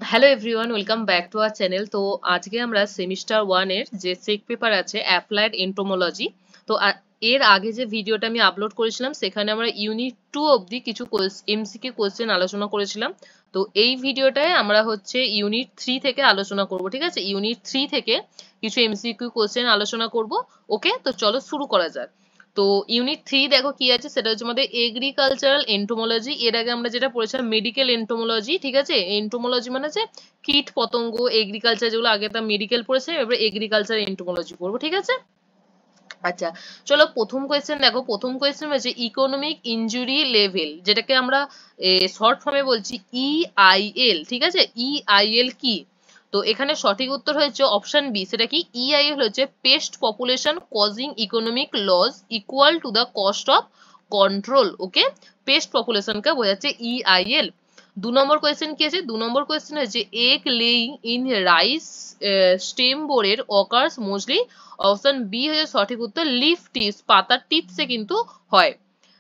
Hello everyone, welcome back to our channel. তো আজকে আমরা সেমিস্টার 1 এর যে সেক পেপার আছে অ্যাপ্লাইড এন্টোমোলজি, তো এর আগে যে ভিডিওটা আমি আপলোড করেছিলাম সেখানে আমরা ইউনিট 2 অবধি কিছু এমসিকিউ কোশ্চেন আলোচনা করেছিলাম। তো এই ভিডিওটায় আমরা হচ্ছে ইউনিট 3 থেকে আলোচনা করব, ঠিক আছে? ইউনিট 3 থেকে কিছু এমসিকিউ কোশ্চেন আলোচনা করব। ওকে, তো চলো শুরু করা যাক। তো ইউনিট 3 দেখো কি আছে, সেটা হচ্ছে আমাদের এগ্রিকালচারাল এন্টোমোলজি। এর আগে আমরা যেটা পড়েছিলাম মেডিকেল এন্টোমোলজি, ঠিক আছে? এন্টোমোলজি মানে হচ্ছে কীট পতঙ্গ, এগ্রিকালচার, যেগুলো আগে তা মেডিকেল পড়েছে, এবারে এগ্রিকালচার এন্টোমোলজি পড়বো, ঠিক আছে? আচ্ছা, চলো প্রথম কোয়েশ্চেন দেখো। প্রথম কোয়েশ্চেন হচ্ছে ইকোনমিক ইনজুরি লেভেল, যেটাকে আমরা শর্ট ফর্মে বলছি ইআইএল, ঠিক আছে? ইআইএল কি? তো এখানে সঠিক উত্তর হয়েছে অপশন বি। সেটা কি? ইআইএল হচ্ছে pest population causing economic loss equal to the cost of control. Okay, pest পপুলেশনকে বোঝাচ্ছে ইআইএল। 2 নম্বর কোয়েশ্চেন কি আছে? 2 নম্বর কোয়েশ্চেন হচ্ছে egg laying in rice stem বোরের অকার্স মোস্টলি। অপশন বি হচ্ছে সঠিক উত্তর লিফ টিপস, পাতার টিপসে কিন্তু হয়।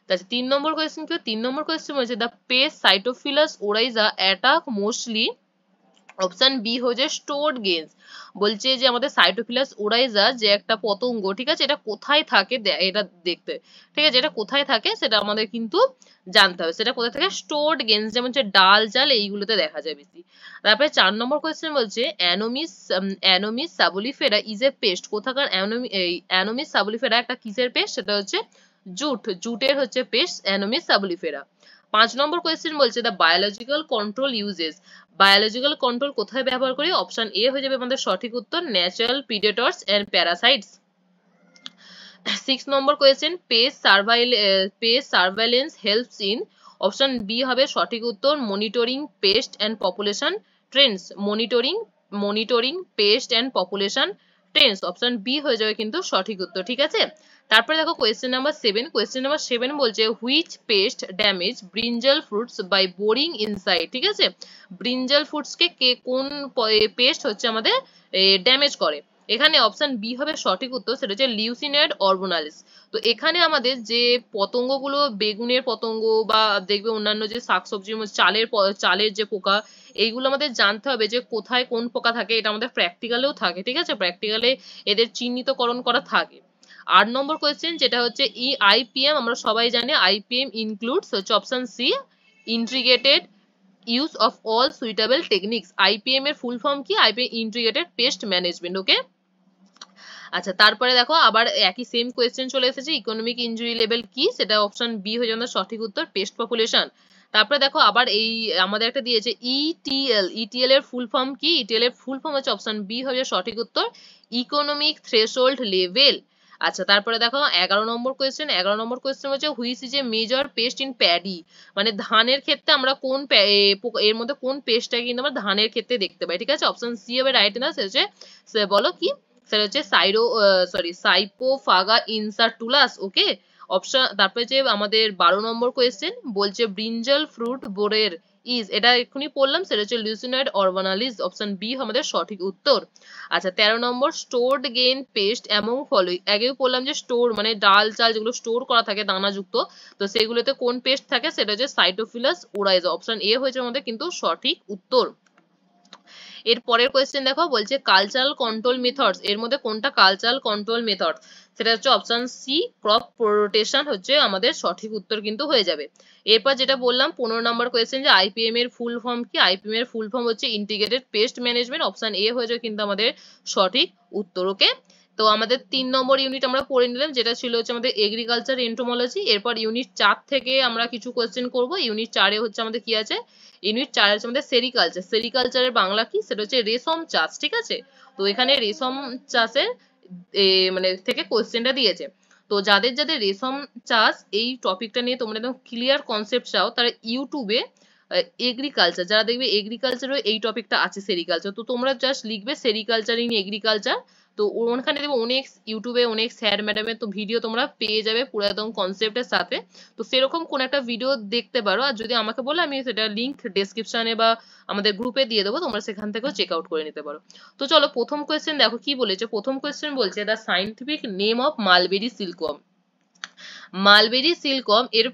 আচ্ছা, 3 নম্বর কোয়েশ্চেন কি? 3 নম্বর কোয়েশ্চেন হচ্ছে the pest Sitophilus oryzae attack mostly. Option B হচ্ছে স্টোরড গেন্স। বলছে যে আমাদের সাইটোফিলাস ওরাইজা যে একটা পতঙ্গ, ঠিক আছে, এটা কোথায় থাকে এটা দেখতে, ঠিক আছে? এটা কোথায় থাকে সেটা আমাদের কিন্তু জানতে হবে। সেটা কোথায় থাকে? স্টোরড গেন্স, যেমন হচ্ছে ডাল জাল এইগুলোতে দেখা যায় বেশি। তারপরে 4 নম্বর কোয়েশ্চেন বলছে অ্যানোমিস অ্যানোমিস সাবুলিফেরা ইজ এ পেস্ট। কোথাকার অ্যানোমিস সাবুলিফেরা একটা কিসের পেস্ট? সেটা হচ্ছে জুট, জুটের হচ্ছে পেস্ট অ্যানোমিস সাবুলিফেরা। 5 নম্বর কোয়েশ্চেন বলছে the biological control uses. Biological control কোথায় ব্যবহার করি? অপশন এ হয়ে যাবে আমাদের সঠিক উত্তর ন্যাচারাল প্রিডেটরস এন্ড প্যারাসাইটস। 6 নম্বর question pest surveillance helps in. Option B হবে সঠিক উত্তর monitoring pest and population trends. Monitoring pest and population trends, option B হয়ে যাবে কিন্তু সঠিক উত্তর, ঠিক আছে? তারপরে দেখো কোয়েশ্চেন নাম্বার 7। কোয়েশ্চেন নাম্বার 7 বলছে which pest damage brinjal fruits by boring inside, ঠিক আছে? ব্রিঞ্জাল ফ্রুটস কে কোন পেস্ট হচ্ছে আমাদের ড্যামেজ করে? এখানে অপশন বি হবে সঠিক উত্তর, সেটা হচ্ছে লিউসিনেড অরবোনালিস। তো এখানে আমাদের যে পতঙ্গগুলো, বেগুনের পতঙ্গ বা দেখবে অন্যান্য যে শাকসবজির মধ্যে চালের যে পোকা, এইগুলো আমাদের জানতে হবে যে কোথায় কোন পোকা থাকে। এটা আমাদের প্র্যাকটিক্যালেও থাকে, ঠিক আছে? প্র্যাকটিক্যালে এদের চিহ্নিতকরণ করা থাকে। 8 নম্বর কোয়েশ্চেন যেটা হচ্ছে আইপিএম, আমরা সবাই জানি আইপিএম ইনক্লুডস হচ্ছে option C integrated use of all suitable techniques. IPM এর ফুল ফর্ম কি? IPM integrated pest management. Okay, আচ্ছা, তারপরে দেখো আবার একই সেম কোয়েশ্চেন চলে এসেছে ইকোনমিক ইনজুরি লেভেল কি? সেটা অপশন বি হয়ে যাবে সঠিক উত্তর পেস্ট পপুলেশন। তারপরে দেখো আবার এই আমাদের একটা দিয়েছে ইটিএল। ইটিএল এর ফুল ফর্ম কি? ইটিএল এর ফুল ফর্ম হচ্ছে অপশন বি হয়ে যাবে সঠিক উত্তর ইকোনমিক থ্রেশহোল্ড লেভেল। আচ্ছা, তারপরে দেখো 11 নম্বর কোয়েশ্চেন। 11 নম্বর কোয়েশ্চেন হচ্ছে which is a major pest in paddy. মানে ধানের ক্ষেত্রে আমরা কোন এর মধ্যে কোন পেস্টটা কিন্তু আমরা ধানের ক্ষেত্রে দেখতে পাই, ঠিক আছে? অপশন সি হবে রাইট অ্যান্সার। বলো কি? সেটা হচ্ছে সাইপোফাগা ইনসার্টুলাস। ওকে, অপশন। তারপরে যে আমাদের 12 নম্বর কোয়েশ্চেন বলছে ব্রিঞ্জাল ফ্রুট বোরের ইজ, এটা এক্ষুনি পড়লাম, সেটা হচ্ছে লিউসিনয়েড অরবানালিস। অপশন বি আমাদের সঠিক উত্তর। আচ্ছা, 13 নম্বর stored grain pest among following. আগেও বললাম যে স্টোর মানে ডাল চাল যেগুলো স্টোর করা থাকে দানাযুক্ত, তো সেগুলোতে কোন পেস্ট থাকে? সেটা হচ্ছে সাইটোফিলাস ওরাইজা। অপশন এ হয়েছে আমাদের কিন্তু সঠিক উত্তর। এর পরের কোয়েশ্চেন দেখো, বলছে কালচারাল কন্ট্রোল মেথডস এর মধ্যে কোনটা কালচারাল কন্ট্রোল মেথড? সেটা হচ্ছে অপশন সি ক্রপ রোটেশন হচ্ছে আমাদের সঠিক উত্তর কিন্তু হয়ে যাবে। এরপর যেটা বললাম 15 নম্বর কোয়েশ্চেন যে আইপিএম এর ফুল ফর্ম কি? আইপিএম এর ফুল ফর্ম হচ্ছে integrated pest management. Option A হয়ে যাবে কিন্তু আমাদের সঠিক উত্তর। ওকে, তো আমাদের 3 নম্বর ইউনিট আমরা পড়ে নিলাম, যেটা ছিল হচ্ছে আমাদের এগ্রিকালচার এন্টোমোলজি। এরপর ইউনিট 4 থেকে আমরা কিছু কোয়েশ্চেন করব। ইউনিট 4-এ হচ্ছে আমাদের কি আছে? ইউনিট 4 আছে আমাদের সেরিকালচার। সেরিকালচারের বাংলা কি? সেটা হচ্ছে রেশম চাষ, ঠিক আছে? তো এখানে রেশম চাষের মানে থেকে কোয়েশ্চেনটা দিয়েছে। তো যাদের যাদের রেশম চাষ এই টপিকটা নিয়ে তোমরা একদম ক্লিয়ার কনসেপ্ট চাও, তারা ইউটিউবে এগ্রিকালচার, যারা দেখবে এগ্রিকালচারও এই টপিকটা আছে সেরিকালচার, তো তোমরা জাস্ট লিখবে সেরিকালচার ইন এগ্রিকালচার। তো ওখানে দেখবে অনেক ইউটিউবে অনেক স্যার ম্যাডামের তো ভিডিও তোমরা পেয়ে যাবে পুরো একদম কনসেপ্টের সাথে। তো সেরকম কোন একটা ভিডিও দেখতে পারো, আর যদি আমাকে বলো আমি সেটা লিঙ্ক ডেসক্রিপশনে বা আমাদের গ্রুপে দিয়ে দেবো, তোমরা সেখান থেকেও চেক আউট করে নিতে পারো। তো চলো প্রথম কোয়েশ্চেন দেখো কি বলেছে। প্রথম কোয়েশ্চেন বলছে the scientific name of mulberry silkworm. Mulberry silkworm এর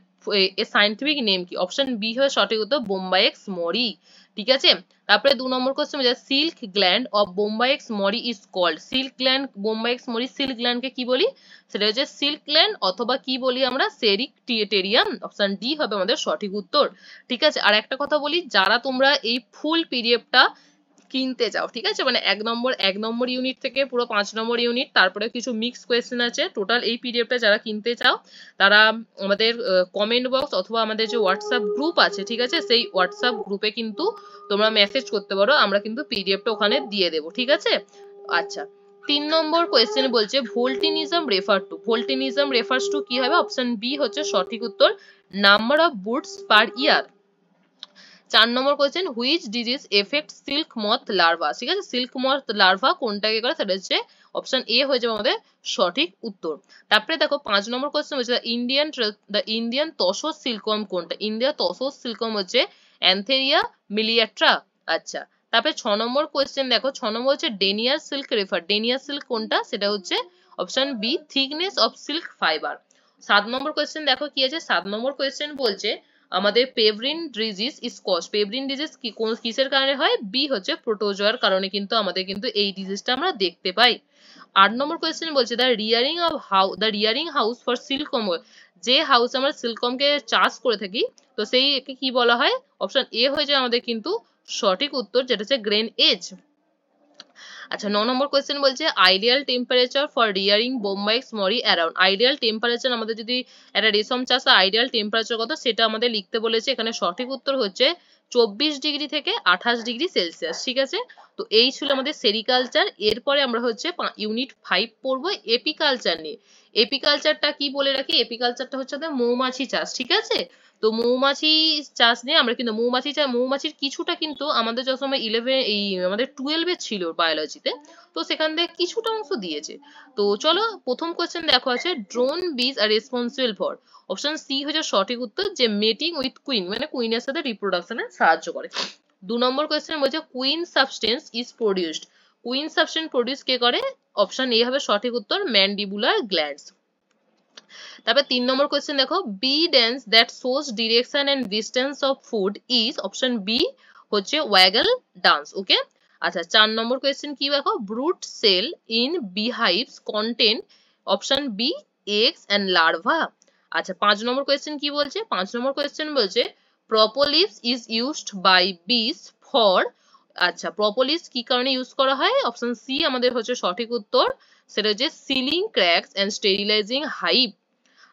এর সায়েন্টিফিক নেম কি? অপশন বি হবে সঠিক উত্তর বোম্বাইএক্স মরি। ঠিক আছে, তারপরে 2 নম্বর কোশ্চেন বলছে silk gland of Bombyx mori is called. Silk gland Bombyx mori, silk গ্ল্যান্ডকে কি বলি? সেটা হচ্ছে সিল্ক গ্ল্যান্ড অথবা কি বলি আমরা? সেরিকটেরিয়াম। অপশন ডি হবে আমাদের সঠিক উত্তর। ঠিক আছে, আর একটা কথা বলি, যারা তোমরা এই ফুল পিডিএফটা কিনতে চাও, ঠিক আছে, মানে এক নম্বর ইউনিট থেকে পুরো 5 নম্বর ইউনিট, তারপরে কিছু মিক্স কোয়েশ্চেন আছে, টোটাল এই পিডিএফটা যারা কিনতে চাও তারা আমাদের কমেন্ট বক্স অথবা আমাদের যে হোয়াটসঅ্যাপ গ্রুপ আছে, ঠিক আছে, সেই হোয়াটসঅ্যাপ গ্রুপে কিন্তু তোমরা মেসেজ করতে পারো, আমরা কিন্তু পিডিএফটা ওখানে দিয়ে দেবো। ঠিক আছে, আচ্ছা 3 নম্বর কোয়েশ্চেন বলছে ভোল্টিনিজম রেফার টু। ভোল্টিনিজম রেফার্স টু কি হবে? অপশন বি হচ্ছে সঠিক উত্তর number of boots per year. 4 number question which disease effect silk moth larva. ঠিক আছে, সিল্ক মথ লার্ভা কোনটাকে করে? সেটা হচ্ছে অপশন এ হয়ে যাবে আমাদের সঠিক উত্তর। তারপরে দেখো 5 নম্বর কোয়েশ্চেন হচ্ছে দ্য ইন্ডিয়ান তসর সিল্কওয়ার্ম কোনটা? ইন্ডিয়া তসর সিল্কওয়ার্ম হচ্ছে অ্যান্থেরিয়া মিলিয়েট্রা। আচ্ছা, তারপরে 6 নম্বর কোয়েশ্চেন দেখো, 6 নম্বর হচ্ছে denier silk refer. Denier silk কোনটা? সেটা হচ্ছে option B thickness of silk fibre. 7 number question দেখো কি আছে, 7 নম্বর কোয়েশ্চেন বলছে আমাদের pebrine disease is cause. Pebrine disease কিসের কারণে হয়? বি হচ্ছে প্রোটোজোয়ার কারণে কিন্তু আমাদের কিন্তু এই ডিজিজটা আমরা দেখতে পাই। 8 নম্বর কোয়েশ্চেন বলছে দ্য রিয়ারিং হাউস ফর সিল্কওয়ার্ম। যে হাউস আমরা সিল্কওয়ার্মকে চাষ করে থাকি, তো সেই একে কি বলা হয়? অপশন এ হয়ে যায় আমাদের কিন্তু সঠিক উত্তর, যেটা হচ্ছে গ্রেন এজ। আচ্ছা 9 নম্বর কোয়েশ্চেন বলছে ideal temperature for rearing bombyx mori around. Ideal temperature আমাদের যদি একটা রেশম চাষে আইডিয়াল টেম্পারেচার কত সেটা আমাদের লিখতে বলেছে। এখানে সঠিক উত্তর হচ্ছে 24 ডিগ্রি থেকে 28 ডিগ্রি সেলসিয়াস। ঠিক আছে, তো এই ছিল আমাদের সেরিকালচার। এরপরে আমরা হচ্ছে ইউনিট 5 পড়বো এপিকালচার নিয়ে। এপিকালচারটা কি বলে রাখি, এপিকালচারটা হচ্ছে আমাদের মৌমাছি চাষ। ঠিক আছে, তো মৌমাছি চাষ নিয়ে আমরা কিন্তু মৌমাছির কিছুটা কিন্তু আমাদের যখন আমরা আমাদের 12 ছিল বায়োলজিতে, তো সেখান থেকে কিছুটা অংশ দিয়েছে। তো চলো প্রথম কোয়েশ্চেন দেখো আছে drone bees are responsible for. Option C হচ্ছে সঠিক উত্তর, যে মেটিং উইথ কুইন, মানে কুইনের সাথে রিপ্রোডাকশনে সাহায্য করে। 2 নম্বর কোয়েশ্চেন বলছে queen substance is produced. Queen substance produce কে করে? অপশন এ হবে সঠিক উত্তর ম্যান্ডিবুলার গ্ল্যান্ডস। তারপর 3 নম্বর কোয়েশ্চেন দেখো bee dance that shows direction and distance of food is. Option B হচ্ছে ওয়াগল ডান্স। ওকে, আচ্ছা 4 নম্বর কোয়েশ্চেন কি দেখো brood cell in beehives contain. Option B eggs and larvae. আচ্ছা 5 নম্বর কোয়েশ্চেন কি বলছে? 5 নম্বর কোয়েশ্চেন বলছে propolis is used by bees for. আচ্ছা প্রোপোলিস কি কারণে ইউজ করা হয়? অপশন সি আমাদের হচ্ছে সঠিক উত্তর, সেটা হচ্ছে sealing cracks and sterilizing hive.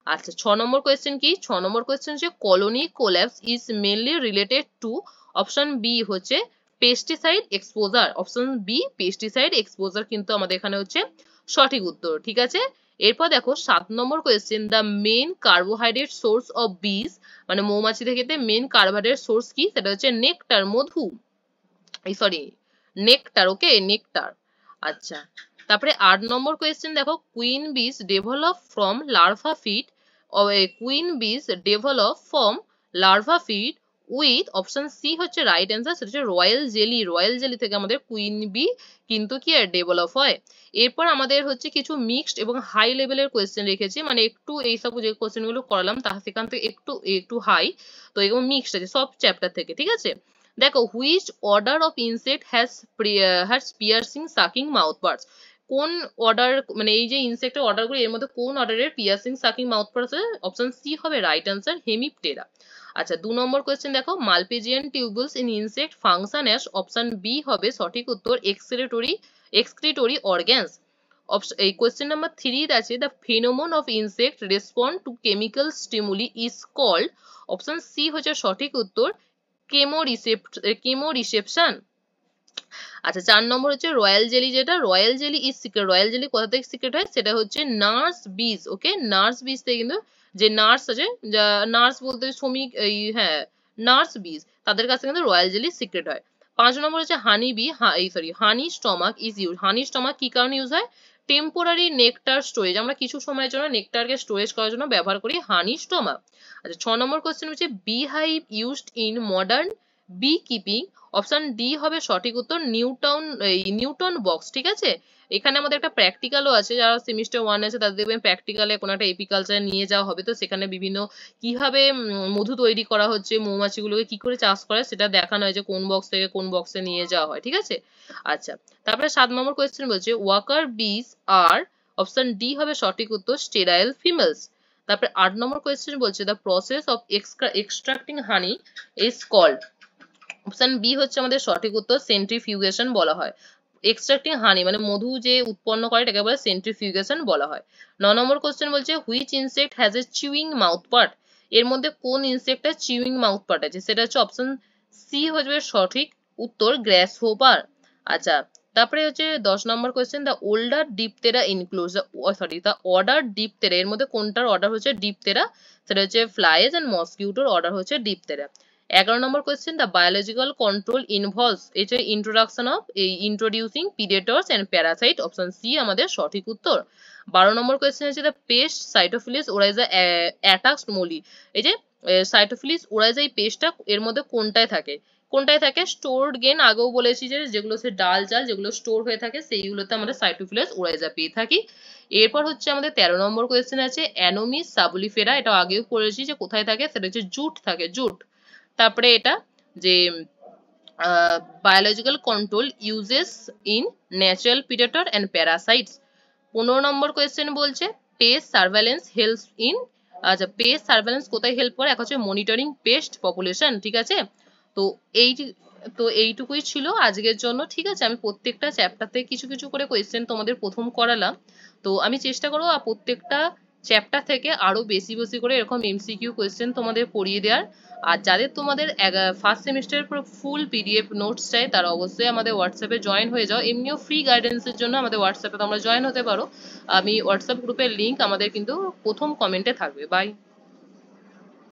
আচ্ছা 6 নম্বর কোয়েশ্চেন কি? 6 নম্বর কোয়েশ্চেন হচ্ছে colony collapse is mainly related to. Option B হচ্ছে pesticide exposure. Option B pesticide exposure কিন্তু আমাদের এখানে হচ্ছে সঠিক উত্তর। ঠিক আছে, এরপর দেখো 7 নম্বর question the main carbohydrate source of bees, মানে মৌমাছি থেকে মেইন কার্বোহাইড্রেট সোর্স কি? সেটা হচ্ছে নেকটার, মধু, সরি নেকটার। Okay, nectar. আচ্ছা তারপরে 8 নম্বর কোয়েশ্চেন দেখো queen bees develop from larva fed. Queen bees develop from larva fed with. Option C হচ্ছে রাইট অ্যান্সার, সেটা হচ্ছে রয়্যাল জেলি। রয়্যাল জেলি থেকে আমাদের কুইন বি কিন্তু কি ডেভেলপ হয়। এরপর আমাদের হচ্ছে কিছু মিক্সড এবং হাই লেভেলের কোয়েশ্চেন রেখেছি, মানে একটু এইসব যে কোয়েশ্চেন গুলো করালাম তা সেখান থেকে একটু হাই, তো এরকম মিক্সড আছে সব চ্যাপ্টার থেকে। ঠিক আছে, দেখো which order of insect has piercing sucking mouth parts. কোন অর্ডার, মানে এই যে ইনসেক্টের অর্ডারগুলো এর মধ্যে কোন অর্ডারের পিয়ার্সিং সাকিং মাউথ পার্টস আছে? অপশন সি হবে রাইট অ্যান্সার, হেমিপটেরা। আচ্ছা 2 নম্বর কোয়েশ্চেন দেখো malpighian tubules in insect function as. Option B হবে সঠিক উত্তর এক্সক্রিটরি অর্গানস। এই কোয়েশ্চেন নাম্বার 3 আছে the phenomenon of insect respond to chemical stimuli is called. Option C হচ্ছে সঠিক উত্তর কেমোরিসেপশন। আচ্ছা 4 নম্বর হচ্ছে রয়্যাল জেলি, যেটা royal jelly is secret. Royal jelly কোথা থেকে সিক্রেট হয়? সেটা হচ্ছে নার্স বিজ। ওকে, নার্স বিজ থেকে কিন্তু যে নার্স আছে, যা নার্স বলতে শ্রমিক, এই হ্যাঁ নার্স বিজ, তাদের কাছে কিন্তু রয়্যাল জেলি সিক্রেট হয়। 5 নম্বর হচ্ছে হানি B, honey stomach is use. Honey stomach কি কারণে ইউজ হয়? টেম্পোরারি নেকটার স্টোরেজ, আমরা কিছু সময়ের জন্য নেকটারকে স্টোরেজ করার জন্য ব্যবহার করি হানি স্টমাক। আচ্ছা 6 নম্বর কোশ্চেন হচ্ছে bee hive used in modern bee keeping option D হবে সঠিক উত্তর, নিউটন বক্স। ঠিক আছে, এখানে আমাদের একটা প্র্যাকটিক্যালও আছে, যারা সেমিস্টার 1 আছে তাদের দেখবেন প্র্যাকটিক্যালে কোনো একটা এপিকালচার নিয়ে যাওয়া হবে, তো সেখানে বিভিন্ন কিভাবে মধু তৈরি করা হচ্ছে, মৌমাছিগুলোকে কি করে চাষ করে সেটা দেখানো হয়, যে কোন বক্স থেকে কোন বক্সে নিয়ে যাওয়া হয়। ঠিক আছে, আচ্ছা তারপরে 7 নম্বর কোয়েশ্চেন বলছে ওয়াকার বিস আর, অপশন ডি হবে সঠিক উত্তর, স্টেরাইল ফিমেলস। তারপরে 8 নম্বর কোয়েশ্চেন বলছে the process of extracting honey is called, option B হচ্ছে আমাদের সঠিক উত্তর, সেন্ট্রিফিউগেশন বলা হয়। এক্সট্রাক্টিং হানি মানে মধু যে উৎপন্ন করে এটাকে বলে সেন্ট্রিফিউগেশন বলা হয়। 9 নম্বর কোশ্চেন বলছে which insect has a chewing mouth part, এর মধ্যে কোন ইনসেক্টটা চিউইং মাউথ পার্ট আছে, সেটা হচ্ছে অপশন সি হচ্ছে সঠিক উত্তর, গ্রাস হোপার। আচ্ছা তারপরে হচ্ছে 10 নম্বর question the order Diptera includes, the order Diptera, এর মধ্যে কোনটার অর্ডার হচ্ছে ডিপটেরা, সেটা হচ্ছে ফ্লাইজ এন্ড মসকিউটোর অর্ডার হচ্ছে Diptera. 11 number question the biological control involves, এটা introduction of introducing predators and parasite, option C আমাদের সঠিক উত্তর। 12 নম্বর কোয়েশ্চেন হচ্ছে the pest Sitophilus oryzae attacks mostly, এই যে সাইটোফিলিস ওরাইজা এই পেস্টটা এর মধ্যে কোনটায় থাকে স্টোরড গেন, আগেও বলেছি যে যেগুলো সে ডাল চাল যেগুলো স্টোর হয়ে থাকে সেইগুলোতে আমরা সাইটোফিলিস ওরাইজা পেয়ে থাকি। এরপর হচ্ছে আমাদের 13 নম্বর কোয়েশ্চেন আছে অ্যানোমিস সাবুলিফেরা, এটা আগেও পড়েছি যে কোথায় থাকে, সেটা হচ্ছে জুট থাকে, জুট। তারপরে এটা যে biological control uses in natural predator and parasites. 15 number question বলছে পেস্ট সার্ভেলেন্স হেল্পস ইন, আচ্ছা পেস্ট সার্ভেলেন্স কোথায় হেল্প করে, এক হচ্ছে মনিটরিং পেস্ট পপুলেশন। ঠিক আছে, তো এই তো এইটুকুই ছিল আজকের জন্য। ঠিক আছে, আমি প্রত্যেকটা চ্যাপ্টার থেকে কিছু কিছু করে কোয়েশ্চেন তোমাদের প্রথম করালাম, তো আমি চেষ্টা করবো প্রত্যেকটা চ্যাপ্টার থেকে আরো বেশি বেশি করে এরকম এমসিকিউ কোয়েশ্চেন তোমাদের পড়িয়ে দেওয়ার। আর যাদের তোমাদের ফার্স্ট সেমিস্টারের পুরো ফুল পিডিএফ নোটস চাই তারা অবশ্যই আমাদের হোয়াটসঅ্যাপে জয়েন হয়ে যাও, এমনিও ফ্রি গাইডেন্সের জন্য আমাদের হোয়াটসঅ্যাপে তোমরা জয়েন হতে পারো। আমি হোয়াটসঅ্যাপ গ্রুপের লিংক আমাদের কিন্তু প্রথম কমেন্টে থাকবে। বাই।